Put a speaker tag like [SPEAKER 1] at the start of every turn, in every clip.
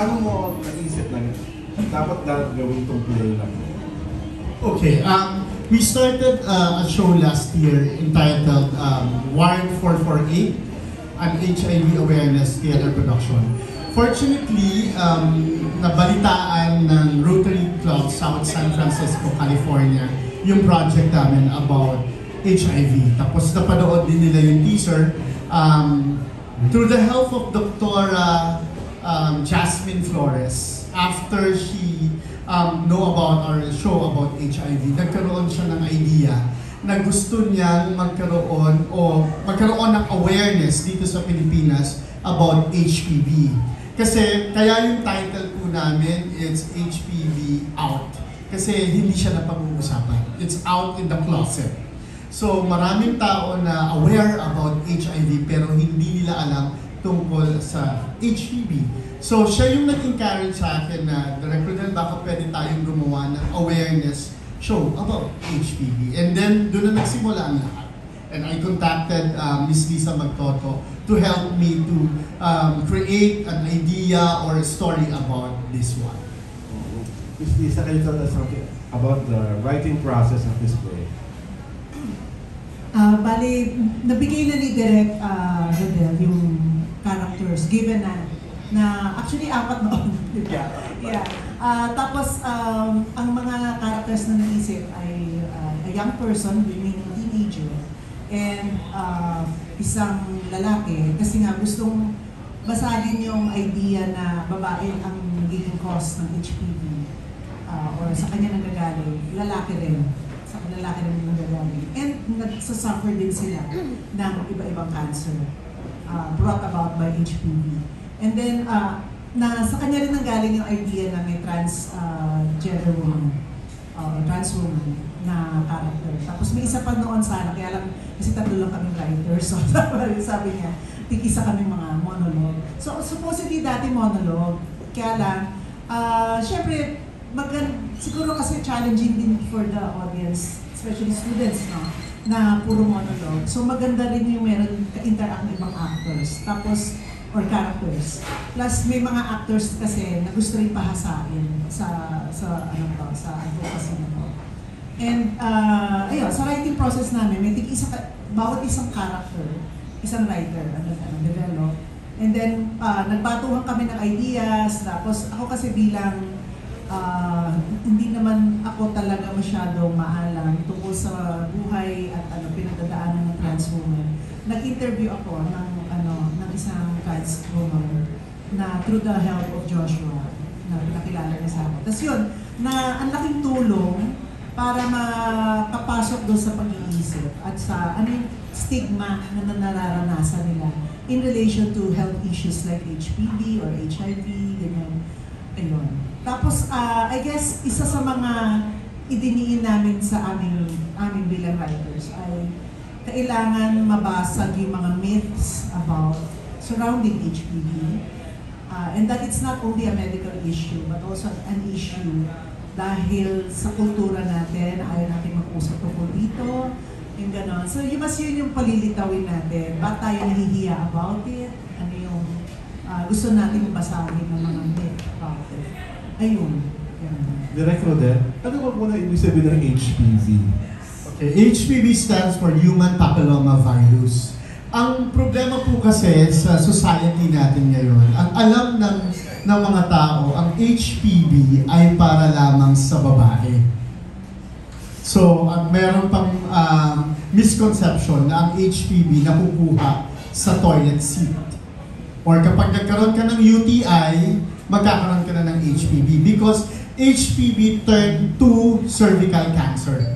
[SPEAKER 1] paano mo naisip na dapat gawin itong play lang?
[SPEAKER 2] Okay, we started a show last year entitled Wired 448, an HIV awareness theater production. Fortunately, nabalitaan ng Rotary Club South San Francisco, California, yung project namin about HIV. Tapos napanood din nila yung teaser. Through the help of Dr. Jasmine Flores, after she know about our show about HIV, nagkaroon siya ng idea na gusto niyang magkaroon ng awareness dito sa Pilipinas about HPV. Kasi kaya yung title po namin, it's HPV Out. Kasi hindi siya napag-uusapan. It's out in the closet. So maraming tao na aware about HIV pero hindi nila alam tungkol sa HPV. So siya yung nag-encourage sa akin na, Director Del, baka pwede tayong gumawa ng awareness show about HPV. And then doon na nagsimula ang lahat. And I contacted Ms. Lisa Magtoto to help me to create an idea or a story about this one.
[SPEAKER 1] Ms. Lisa, can you tell us something about the writing process of this play?
[SPEAKER 3] Bali, nabigay na ni Direk Rodel yung characters, given na actually 4 noon. Yeah. Tapos, ang mga characters na naisip ay a young person, meaning teenager, and isang lalaki, kasi nga gustong basahin yung idea na babae ang magiging cause ng HPV or sa kanya nanggagaling, lalaki rin. Sa lalaki rin nanggagaling. And nagsasuffer din sila ng iba-ibang cancer brought about by HPV. And then, sa kanya rin nanggaling yung idea na may transgender woman, trans woman na character. Tapos may isa pa noon sana, kaya lang, kasi 3 lang kaming writers, so sabi niya, tig-isa kaming mga monologue. So supposedly dati monologue, kaya lang, syempre, siguro kasi challenging din for the audience, especially students, no? Na puro monologue. So maganda rin yung meron ka-interact ng ibang actors. Tapos, or characters. Plus, may mga actors kasi na gusto rin pahasain sa advocacy na to. And, ayun, sa writing process namin, may bawat isang character, isang writer, develop. And then, nagbatuhan kami ng ideas. Tapos, ako kasi bilang hindi naman ako talaga masyadong maalam tungkol sa buhay at pinagdadaanan ng trans woman. Nag-interview ako ng isang trans woman na through the help of Joshua na pinakilala niya sa akin. Tapos yun, na ang laking tulong para makapasok doon sa pag-iisip at sa stigma na nararanasan nila in relation to health issues like HPV or HIV, ganyan. Ayun. Tapos, I guess, isa sa mga idiniin namin sa aming bilang writers ay kailangan mabasag yung mga myths about surrounding HPV. And that it's not only a medical issue, but also an issue dahil sa kultura natin, ayaw natin mag-usap tungkol dito, yung gano'n. So, yun yung palilitawin natin. Ba't tayo nahihiya about it? Ano yung gusto natin basagin ng mga myth about it? Ayun.
[SPEAKER 1] Direct Rodel, ano ba muna ibig sabihin ng HPV?
[SPEAKER 2] Okay, HPV stands for Human Papilloma Virus. Ang problema po kasi sa society natin ngayon, ang alam ng mga tao, ang HPV ay para lamang sa babae. So, meron pang misconception na ang HPV nakukuha sa toilet seat. Or kapag nagkaroon ka ng UTI, magkakaroon ka na ng HPV because HPV turned to cervical cancer.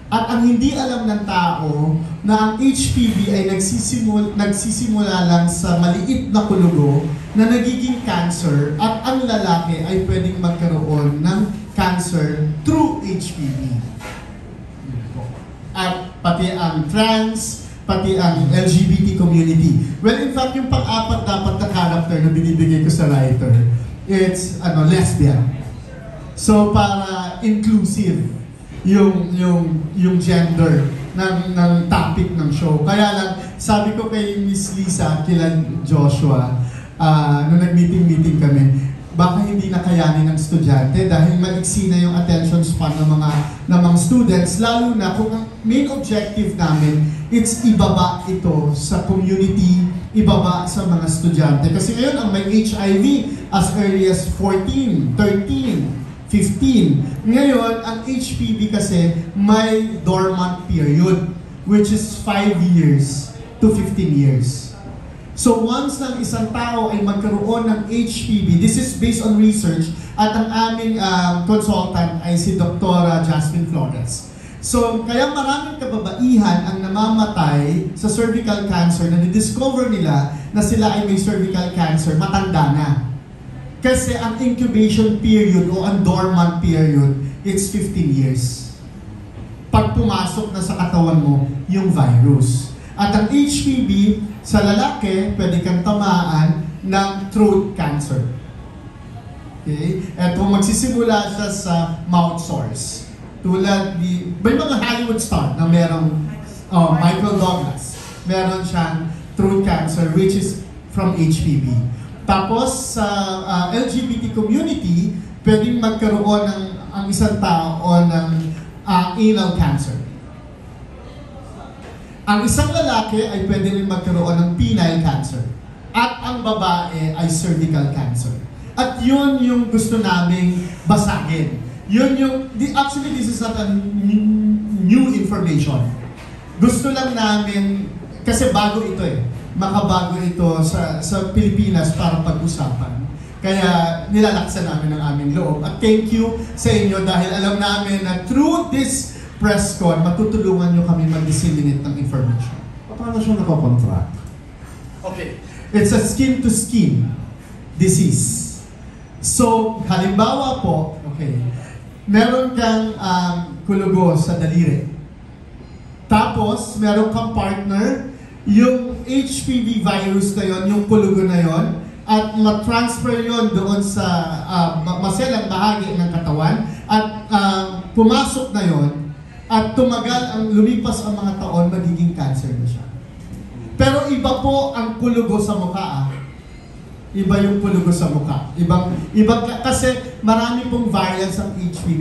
[SPEAKER 2] At ang hindi alam ng tao na ang HPV ay nagsisimula lang sa maliit na kulugo na nagiging cancer at ang lalaki ay pwedeng magkaroon ng cancer through HPV. At pati ang trans, pati ang LGBT community. Well, in fact, yung pang-4 dapat na character na binibigay ko sa writer, it's lesbian. So, para inclusive yung gender ng topic ng show. Kaya lang, sabi ko kay Miss Lisa, kila Joshua, nung nag-meeting kami, baka hindi na kayanin ng estudyante dahil maiksi na yung attention span ng mga students, lalo na kung ang main objective namin, it's ibaba ito sa community, ibaba sa mga estudyante. Kasi ngayon, ang may HIV as early as 14, 13, 15. Ngayon, ang HPV kasi may dormant period, which is 5 years to 15 years. So once ng isang tao ay magkaroon ng HPV, this is based on research, at ang aming consultant ay si Dr. Jasmine Flores. So kaya maraming kababaihan ang namamatay sa cervical cancer na discover nila na sila ay may cervical cancer, matanda na. Kasi ang incubation period o ang dormant period, it's 15 years. Pag pumasok na sa katawan mo yung virus. At ang HPV, sa lalaki, pwede kang tamaan ng throat cancer. Okay? At kung magsisimula siya sa mouth sores, tulad may mga Hollywood star na merong Michael Douglas, meron siyang throat cancer which is from HPV. Tapos sa LGBT community, pwedeng magkaroon ang isang tao ng anal cancer. Ang isang lalaki ay pwede rin magkaroon ng penile cancer. At ang babae ay cervical cancer. At yun yung gusto naming basagin. Actually, this is not a new information. Gusto lang namin, kasi bago ito makabago ito sa Pilipinas para pag-usapan. Kaya nilalaksan namin ang aming loob. At thank you sa inyo dahil alam namin na through this press con, matutulungan nyo kami mag-disseminate ng information.
[SPEAKER 1] Paano siya nakakontract?
[SPEAKER 2] Okay. It's a skin-to-skin disease. So, halimbawa po, meron kang kulugo sa daliri. Tapos, meron kang partner, yung HPV virus na yon, yung kulugo na yon, at ma-transfer yon doon sa maselang bahagi ng katawan, at pumasok na yon, at tumagal, lumipas ang mga taon, magiging cancer na siya. Pero iba po ang kulugo sa mukha. Iba yung kulugo sa mukha. Kasi marami pong variants ng HPV.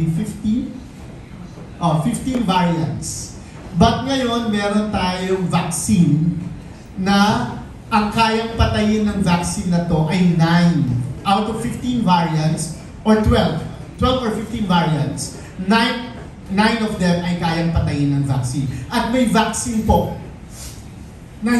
[SPEAKER 2] 15 variants. But ngayon, meron tayong vaccine na ang kayang patayin ng vaccine na to ay 9 out of 15 variants, or 12 or 15 variants. 9 of them ay kayang patayin ng vaccine. At may vaccine po na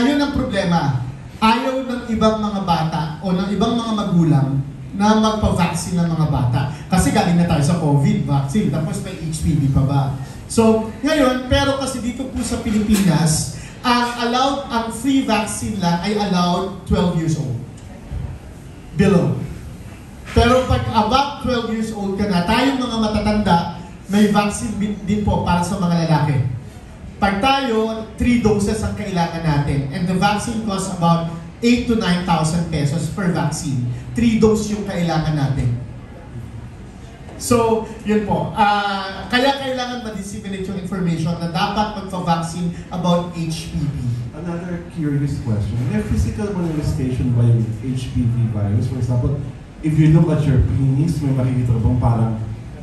[SPEAKER 2] yun ang problema. Ayaw ng ibang mga bata o ng ibang mga magulang na magpa-vaccine ng mga bata. Kasi galing na tayo sa COVID vaccine, tapos may HPV pa ba? So, ngayon, pero kasi dito po sa Pilipinas, ang free vaccine lang ay allowed 12 years old. Below. Pero pag above 12 years old ka na, tayong mga matatanda, may vaccine din po para sa mga lalaki. Pag tayo, 3 doses ang kailangan natin. And the vaccine costs about 8 to 9,000 pesos per vaccine. 3 doses yung kailangan natin. So, yun po. Kaya kailangan ma-disseminate yung information na dapat magpa-vaccine about HPV.
[SPEAKER 1] Another curious question. May physical manifestation ba yung HPV virus? For example, if you look at your penis, may makikita bang parang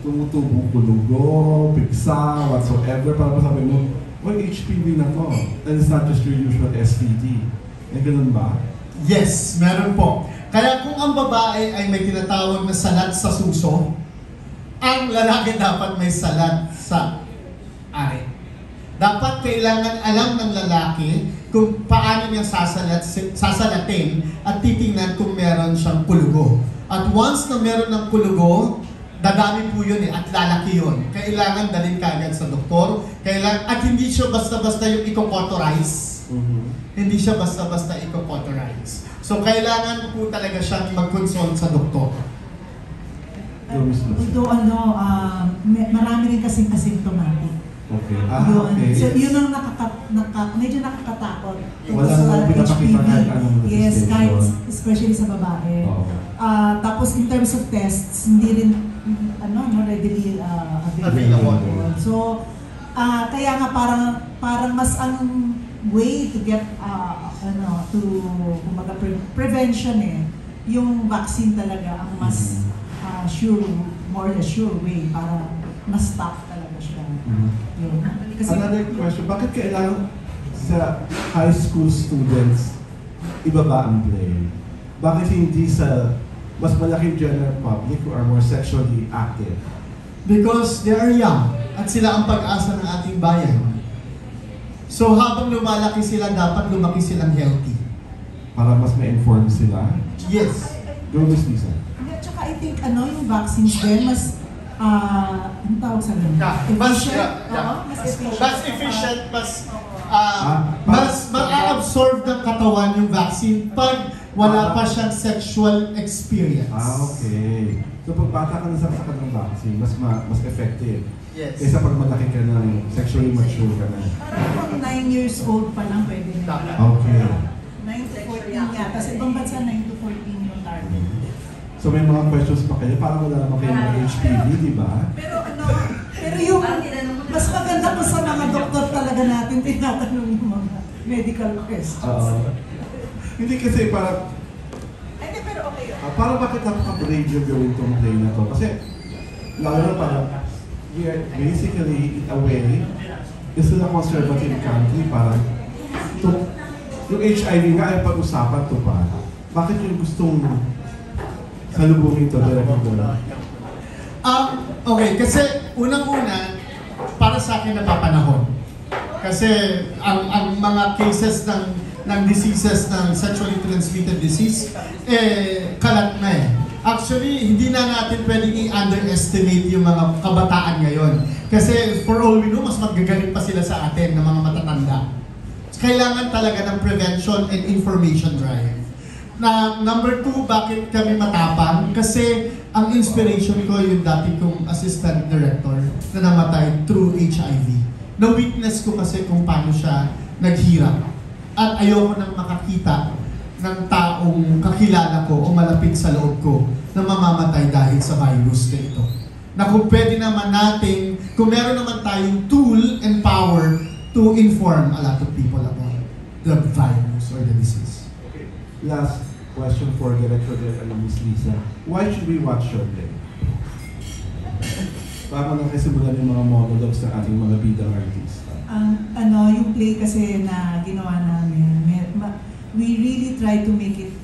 [SPEAKER 1] tumutubong kulugo, pigsa, whatsoever, para masabi mo, HPV na to. And it's not just your usual STD. Eh, ganun ba?
[SPEAKER 2] Yes, meron po. Kaya kung ang babae ay may tinatawag na salat sa suso, ang lalaki dapat may salat sa ari. Dapat kailangan alam ng lalaki kung paano niya sasalatin at titingnan kung meron siyang kulugo. At once na meron ng kulugo, dadami po yun at lalaki yun. Kailangan dalhin kaagad sa doktor. At hindi siya basta-basta yung i-cauterize. Hindi siya basta-basta i-cauterize. So kailangan po talaga siyang mag-consult sa doktor.
[SPEAKER 3] Although marami rin kasing asymptomatic.
[SPEAKER 1] Okay.
[SPEAKER 3] Okay. So yun ang medyo nakakatakot.
[SPEAKER 1] Wala namang pinapakita kahit anong
[SPEAKER 3] yes, kahit especially sa babae. Tapos in terms of tests, hindi rin readily available. So kaya nga parang mas ang way to get, to, kumbaga, prevention yung vaccine talaga ang mas sure, more or less sure way para ma-stop talaga siya. Yun. Kasi,
[SPEAKER 1] another question, bakit kailangan sa high school students ibaba ang play? Bakit hindi sa mas malaking general public who are more sexually active?
[SPEAKER 2] Because they are young at sila ang pag-asa ng ating bayan. So habang lumalaki sila, dapat lumaki silang healthy.
[SPEAKER 1] Para mas ma-inform sila?
[SPEAKER 2] Yes.
[SPEAKER 1] Go, Miss Lisa.
[SPEAKER 3] At saka I think yung vaccines din, mas, ang tawag sa ganun? Efficient? Oo, mas efficient.
[SPEAKER 2] Mas efficient, mas ma-absorb ng katawan yung vaccine pag wala pa siyang sexual experience.
[SPEAKER 1] Okay. So pag bata ka nasaksakan ng vaccine, mas effective.
[SPEAKER 2] Yes.
[SPEAKER 1] Kaysa pag malaki ka na, sexually mature ka na.
[SPEAKER 3] Parang 9 years old pa lang pwede na.
[SPEAKER 1] Okay.
[SPEAKER 3] 9 to 14 yata. Sa ibang bansa, 9 to 14 yung target.
[SPEAKER 1] So may mga questions pa kayo? Parang wala naman kayo ng HPV, di ba?
[SPEAKER 3] Pero yung mas maganda po sa mga doktor talaga natin tinatanong yung mga medical questions.
[SPEAKER 1] Hindi kasi para
[SPEAKER 3] Pero okay yun.
[SPEAKER 1] para bakit napaka-brave yung gawin tong play na to? Kasi lalo na para we are basically in a way is a conservative country para yung HIV nga ay pag-usapan to pa. Bakit yung gustong salubungin to?
[SPEAKER 2] Okay, kasi unang-una, para sa akin napapanahon. Kasi ang mga cases ng diseases ng sexually transmitted disease, kalat na Actually, hindi na natin pwedeng i-underestimate yung mga kabataan ngayon. Kasi for all we know, mas magagaling pa sila sa atin ng mga matatanda. Kailangan talaga ng prevention and information drive. Number 2, bakit kami matapang? Kasi ang inspiration ko yung dati kong assistant director na namatay through HIV. Na-witness ko kasi kung paano siya naghirap. At ayoko nang makakita ng taong kakilala ko o malapit sa loob ko na mamamatay dahil sa virus na ito. Na kung pwede naman natin, kung meron naman tayong tool and power to inform a lot of people about the virus or the disease.
[SPEAKER 1] Okay. Last question for Director and Ms. Lisa. Why should we watch your play? Bago nang kasimulan yung mga monologues ng ating mga bidang artista.
[SPEAKER 3] Yung play kasi na ginawa namin, we really try to make it,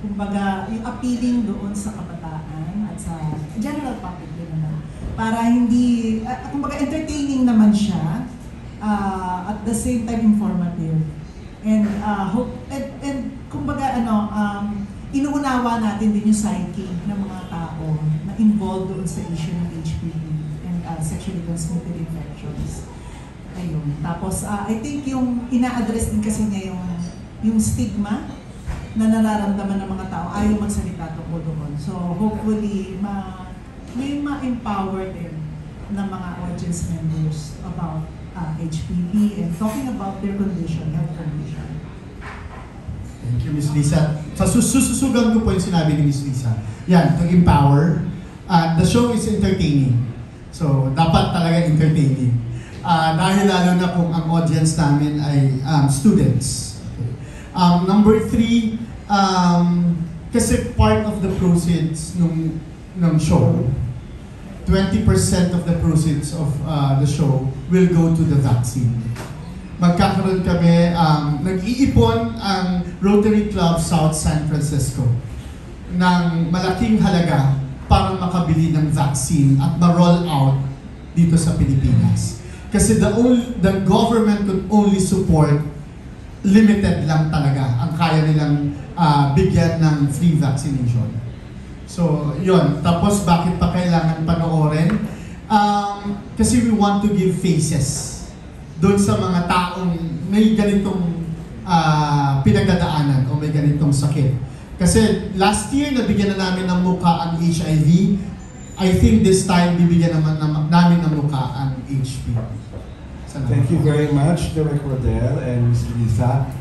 [SPEAKER 3] kumbaga, yung appealing doon sa kabataan at sa general public din naman. Para hindi, kumbaga, entertaining naman siya, at the same time informative. And kumbaga, inuunawa natin din yung psyche ng mga tao na involved doon sa issue ng HPV and sexually transmitted infections. Ayun. Tapos, I think yung ina-address din kasi niya yung stigma na nararamdaman ng mga tao, ayaw magsalita tungkol doon. So, hopefully, may ma-empower din ng mga audience members about HPV and talking about their condition, health condition.
[SPEAKER 2] Thank you, Ms. Lisa. Sususugan ko po yung sinabi ni Ms. Lisa. Yan, to empower. The show is entertaining. So, dapat talaga entertaining. Dahil lalo na kung ang audience namin ay students. Number 3, kasi part of the proceeds ng show, 20% of the proceeds of the show will go to the vaccine. Magkakaroon kami, nag-iipon ang Rotary Club South San Francisco ng malaking halaga para makabili ng vaccine at ma-roll out dito sa Pilipinas. Kasi the government could only support limited lang talaga ang kaya nilang bigyan ng free vaccination. So, yun. Tapos, bakit pa kailangan panoorin? Kasi we want to give faces doon sa mga taong may ganitong pinagdadaanan o may ganitong sakit. Kasi last year, nabigyan na namin ng mukha ang HIV. I think this time, bibigyan naman namin ng mukha ang HPV.
[SPEAKER 1] Thank you very much, Director Rodel and Ms. Lisa.